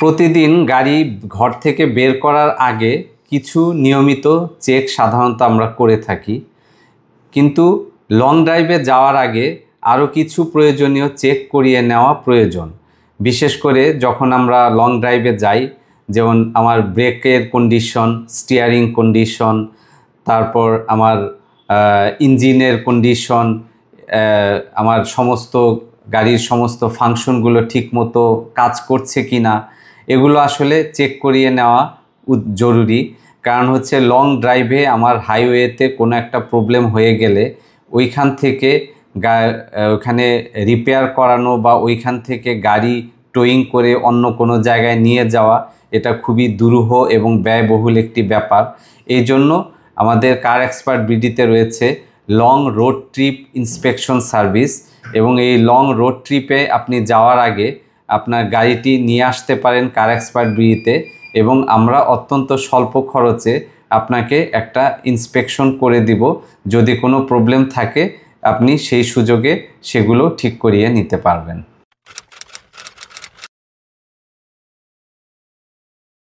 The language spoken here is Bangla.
প্রতিদিন গাড়ি ঘর থেকে বের করার আগে কিছু নিয়মিত চেক সাধারণত আমরা করে থাকি, কিন্তু লং ড্রাইভে যাওয়ার আগে আরও কিছু প্রয়োজনীয় চেক করিয়ে নেওয়া প্রয়োজন। বিশেষ করে যখন আমরা লং ড্রাইভে যাই, যেমন আমার ব্রেকের কন্ডিশন, স্টিয়ারিং কন্ডিশন, তারপর আমার ইঞ্জিনের কন্ডিশন, আমার সমস্ত গাড়ির সমস্ত ফাংশনগুলো ঠিকমতো কাজ করছে কি না, এগুলো আসলে চেক করিয়ে নেওয়া জরুরি। কারণ হচ্ছে লং ড্রাইভে আমার হাইওয়েতে কোনো একটা প্রবলেম হয়ে গেলে ওইখান থেকে ওখানে রিপেয়ার করানো বা ওইখান থেকে গাড়ি টোয়িং করে অন্য কোনো জায়গায় নিয়ে যাওয়া, এটা খুবই দুরূহ এবং ব্যয়বহুল একটি ব্যাপার। এই জন্য আমাদের কার এক্সপার্ট বিডিতে রয়েছে long road trip inspection service, এবং এই লং রোড ট্রিপে আপনি যাওয়ার আগে আপনার গাড়িটি নিয়ে আসতে পারেন কার এক্সপার্ট বিডিতে, এবং আমরা অত্যন্ত স্বল্প খরচে আপনাকে একটা ইন্সপেকশন করে দিব। যদি কোনো প্রবলেম থাকে আপনি সেই সুযোগে সেগুলো ঠিক করিয়ে নিতে পারবেন।